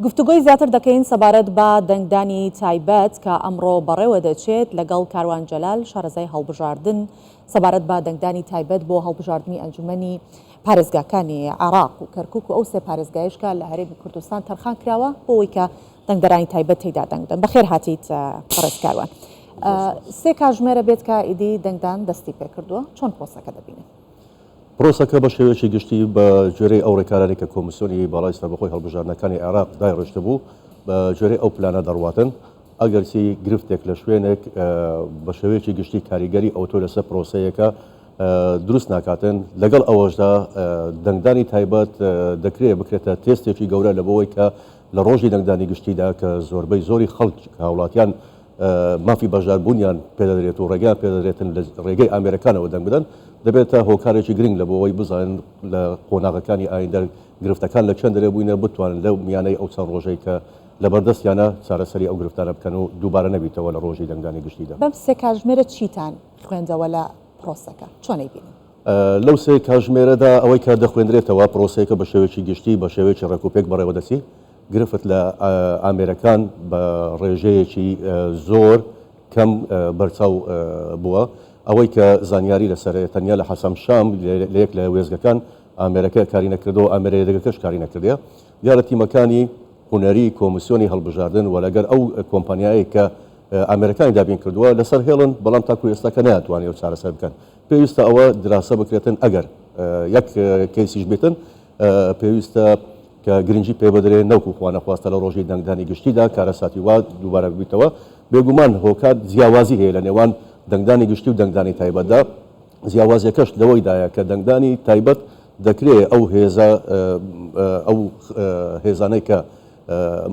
گفتوگۆی زیاتر دەکەین سەبارەت بە دەنگدانی تایبەت کە ئەمڕۆ بەڕێوە دەچێت لەگەڵ کاروان جەلال شارەزای هەڵبژاردن سەبارەت بە دەنگدانی تایبەت بۆ هەڵبژاردننی ئەنجومەنی پارێزگاکانی عێراق و کەرکووک و ئەو سێ پارێزگایشکە لە هەرێمی کوردستان تەرخان کراوە بۆ ئەوەی کە دەنگدەرانی تایبەت تێیدا دەنگدەن. بەخێر هاتیت پەڕێز کاروان. سێ کاتژمێرە بێت کە ئیدی دەنگدان دەستی پێکردووە، چۆن پرۆسەکە دەبینێت؟ پرۆسەکە بە شێوەیەکی گشتی بە جێرەی ئەو ڕێکارانی کە کۆمیسیۆنی باڵای سەربەخۆی هەڵبژاردنەکانی عێراق دایڕۆشتە بوو بە جێرەی ئەو پلانە دەڕواتن ئەگەرچی گرفتێک لە شوێنێک بە شێوەیەکی گشتی کاریگەری ئەوتۆ لەسەر پرۆسەیەکە دروست ناکاتن لەگەڵ ئەوەشدا دەنگدانی تایبەت دەکرێت بکرێتە تێستێکی گەورە لە بۆەوەی کە لە ڕۆژی دەنگدانی گشتیدا کە زۆربەی زۆری خەڵک هاوڵاتیان مافی بەشداربوونیان پێدەدرێت و ڕێگەیان پێدەدرێتن لە ڕێگەی ئامێرەکانەوە دەنگ بدەن دەبێتە هۆکارێکی گرنگ لە بۆەوەی بزانن لە قۆناغەکانی ئایندە گرفتەکان لە چەند دەرێ بووینە بتوانن لەو میانەی ئەو چەند ڕۆژەی کە لە بەردەستیانە چارەسەری ئەو گرفتانە بکەن و دووبارە نەبیتەوە لە ڕۆژی دەنگدانی گشتیدا. بەم سێ کاتژمێرە چیتان خوێندەوە لە پرۆسەکە چۆنەی بینن؟ لەو سێ کاتژمێرەدا ئەوەی کە دەخوێندرێتەوە پرۆسەیەکە بە شێوەیەکی گشتی بە شێوەیەکی ڕێکوپێک بەڕێوە دەچی گرفت لە ئامێرەکان بە ڕێژەیەکی زۆر کەم بەرچاو بووە ئەوەی کە زانیاری لەسەر تەنیا لە حەسەم شام لە یەک لە وێزگەکان ئامێرەکە کاری نەکردەوە ئامێرەیەکەش کاری نەکردەیە دیارە تیمەکانی هونەری کۆمیسیۆنی هەڵبژاردن و لەگەر ئەو کۆمپانیایی کە ئامێرەکانی دابین کردووە لەسەر هێڵن بەڵام تاکو ئێستاکە ناتوانێت و چارەسەر بکەن پێویستە ئەوە دراسە بکرێتن ئەگەر یەک کەیسیش بێتن پێویستە کە گرنگی پێ بدرێ نەوکو خوانەخواستە لە ڕۆژی دەنگدانی گشتیدا کارەساتی وا دووبارە ببیتەوە بێگومان هۆکات جیاوازی هەیە لە نێوان دەنگدانی گشتی و دەنگدانی تایبەتدا جیاوازیەکەش لەوەیدایە کە دەنگدانی تایبەت دەکرێت ئەو هێزانەی کە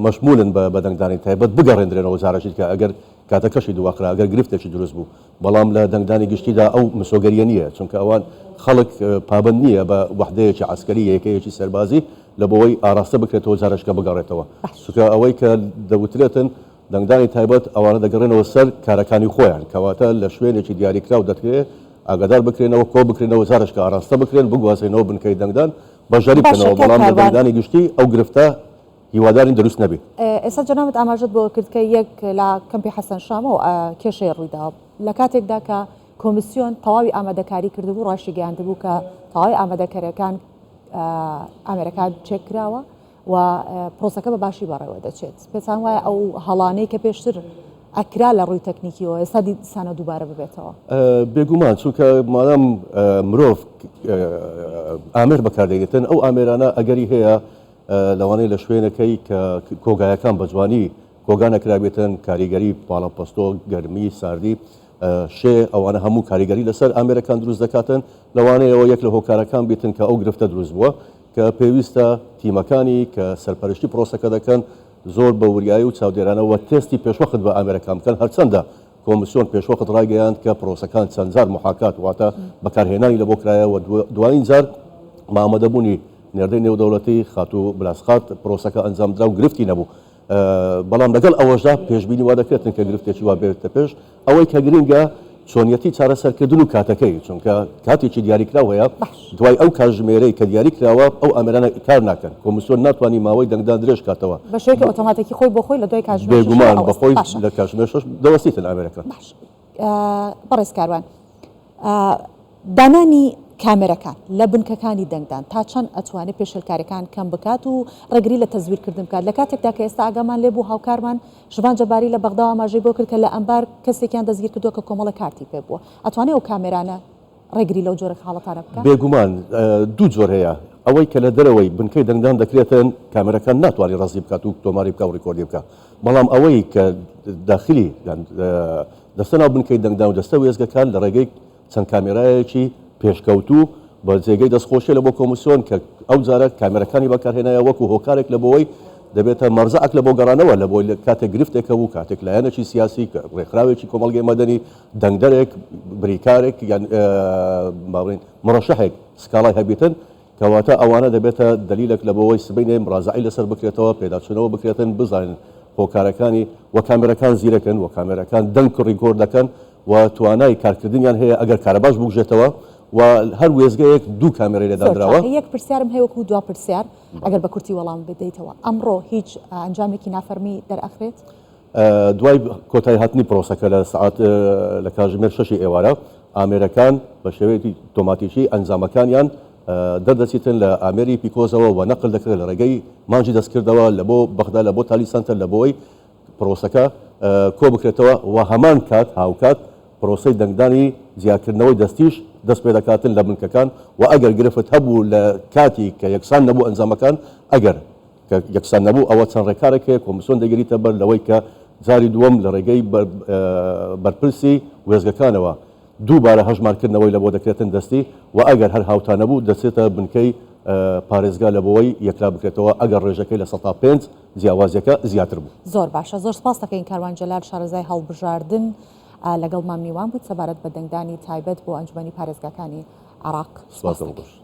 مەشمولن بە دەنگدانی تایبەت بگەڕێنرێنەوە جارەشیت کە ئەگەر کاتەکەشی دواخرا ئەگەر گرفتێکی دروست بوو بەڵام لە دەنگدانی گشتیدا ئەو مسۆگەریە نییە چونکە ئەوان خەڵک پابند نییە بە وحدەیەکی عسکەری یەکەیەکی سەربازی لە بۆەوەی ئاراستە بکرێتەوە جارشکە بگەڕێتەوە چونکە ئەوەی کە دەوترێتن دەنگدانی تایبەت ئەوانە دەگەڕێنەوە سەر کارەکانی خۆیان کەواتە لە شوێنێکی دیاریکراو دەکرێت ئاگادار بکرێنەوە کۆ بکرێنەوە جارشکە ئاراستە بکرێن بگوازێنەوە بنکەی دەنگدان بەژاری بکەنەوە بەڵام لە دەنگدانی گشتی ئەو گرفتە هیوادارین دروست نەبێت. ئێستا جەنابەت ئاماژەت بۆ کرد کە یەک لە کەمپی حەسەن شامەوە کێشەی ڕوویدا لە کاتێکدا کە کۆمیسیۆن تەواوی ئامادەکاری کردبوو ڕاشی گەیاندبوو کە تەواوی ئامادەکاریەکان ئامێرەکان چێک کراوە و پرۆسەکە بە باشی بەڕێوە دەچێت پێتان وایە ئەو هەڵانەی کە پێشتر ئەکرا لە ڕووی تەکنیکیەوە ئێستا دیسانە دووبارە ببێتەوە بێگومان چونکە مادام مرۆڤ ئامێر بەکاردێنێتن ئەو ئامێرانە ئەگەری هەیە لەوانەیە لە شوێنەکەی کە کۆگایەکان بە جوانی کۆگانە کرابێتن کاریگەری پاڵەپەستۆ گەرمی ساردی شێ ئەوانە هەموو کاریگەری لەسەر ئامێرەکان دروست دەکاتن لەوانەیەوە یەک لە هۆکارەکان بێتن کە ئەو گرفتە دروست بووە کە پێویستە تیمەکانی کە سەرپەرشتی پرۆسەکە دەکەن زۆر بە وریایی و چاودێرانەوە تێستی پێشوەخت بە ئامێرەکان بکەن هەرچەندە کۆمیسیۆن پێشوەخت ڕایگەیاند کە پرۆسەکان چەند جار محاکات واتە بەکارهێنانی لە بۆ کرایەوە دوایین جار مامەدەبوونی نێردەی نێودەوڵەتی خات و بلاسخات پرۆسەکە ئەنجامدرا و گرفتی نەبوو بەڵام لەگەڵ ئەوەشدا پێشبینی وا دەکرێتن کە گرفتێکی وا بێتە پێش ئەوەی کە گرنگە چۆنیەتی چارەسەرکردن و کاتەکەی چونکە کاتێکی دیاریکراو هەیە دوای ئەو کاتژمێرەی کە دیاری کراوە ئەو ئامێرانە کار ناکەن کۆمیسیۆن ناتوانانی ماوەی دەنگدان درێژ کاتەوە بە شێوەیەکی ئۆتۆماتیکی خۆی بۆ خۆی لە دوای کاتژمێر بێگومان بەخۆی لە کاتژمێر شەش دەوەستیتن ئامێرەکان. بەڕێز کاروان دانانی کامێرەکان لە بنکەکانی دەنگدان تا چەند ئەتوانێت پێشێلکاریەکان کەم بکات و ڕێگری لە تەزویرکردن بکات لە کاتێکدا کە ئێستا ئاگامان لێبوو هاوکارمان ژوان جەباری لە بەغدا ئاماژەی بۆ کرد کە لە ئەمبار کەسێکیان دەستگیر کردووە کە کۆمەڵە کارتی پێ بووە ئەتوانێت ئەو کامێرانە ڕێگری لەو جۆرە حاڵەتانە بکات؟ بێگومان دوو جۆر هەیە ئەوەی کە لە دەرەوەی بنکەی دەنگدان دەکرێتن کامێرەکان ناتوانانی ڕزی بکات و تۆماری بکە و ڕیکۆردی بکە بەڵام ئەوەی کە داخلی دەستە ناو بنکەی دەنگدان و دەستە وێزگەکان لە ڕێگەی چەند کامێرایەکی پێشکەوتوو بە جێگەی دەستخۆشیە لە بۆ کۆمیسیۆن کە ئەو جارە کامێرەکانی بەکارهێنایە وەکو هۆکارێک لە بۆەوەی دەبێتە مەرزەعەک لە بۆ گەڕانەوە لە بۆی کاتێک گرفتێکە بوو کاتێک لایەنێکی سیاسی ڕێکخراوێکی کۆمەڵگەی مەدەنی دەنگدەرێک بریکارێک یان باڵێن مڕەشەحێک سکاڵای هەبێتن کەواتە ئەوانە دەبێتە دلیلێک لە بۆەوەی سبەینێ ڕازعی لەسەر بکرێتەوە پێداچوونەوە بکرێتن بزانن هۆکارەکانی و کامێرەکان زیرەکەن و کامێرەکان دەنگ ڕیکۆرد دەکەن و توانای کارکردنیان هەیە ئەگەر کارەباش بگژێتەوە و هەر وێزگەیەک دوو کامێرەی لێدادراوە. یەک پرسیارم هەیە وەکو دوا پرسیار ئەگەر بە کورتی وەڵام بدەیتەوە ئەمڕۆ هیچ ئەنجامێکی نافەرمی دەرئەخرێت؟ دوای کۆتایی هاتنی پرۆسەکە لە سعات لە کاتژمێر 6 ئێوارە ئامێرەکان بە شێوەیەکی تۆماتیکی ئەنجامەکانیان دەردەچیتن لە ئامێری پیکۆزەوە و نەقل دەکرێت لە ڕێگەی مانجی دەستکردەوە لە بۆ بەغدا لە بۆ تالی سنتەر لە بۆی پرۆسەکە کۆ بکرێتەوە و هەمان کات هاوکات پرۆسەی دەنگدانی زیادکردنەوەی دەستیش دەست پێ دەکاتن لە بنکەکان و ئەگەر گرفت هەبوو لە کاتی کە یەکسان نەبوو ئەنجامەکان ئەگەر کە یەکسان نەبوو ئەوە چەند ڕێکارێک هەیە کۆمیسیۆن دەگەریتە بەر لەوەی کە جاری دووەم لە ڕێگەی بەرپرسی وێزگەکانەوە دووبارە هەژمارکردنەوەی لە بۆ دەکرێتن دەستی و ئەگەر هەر هاوتانە بوو دەچێتە بنکەی پارێزگا لە بۆەوەی یەکلا بکرێتەوە ئەگەر ڕێژەکەی لە 105 جیاوازیەکە زیاتر بوو. زۆر باشە، زۆر سپاس دەکەین کاروان جەلال شارەزای هەڵبژاردن لەگەڵمان میوان بوو سەبارەت بە دەنگدانی تایبەت بۆ ئەنجومەنی پارێزگاکانی عێراق. سپاس دەکەم.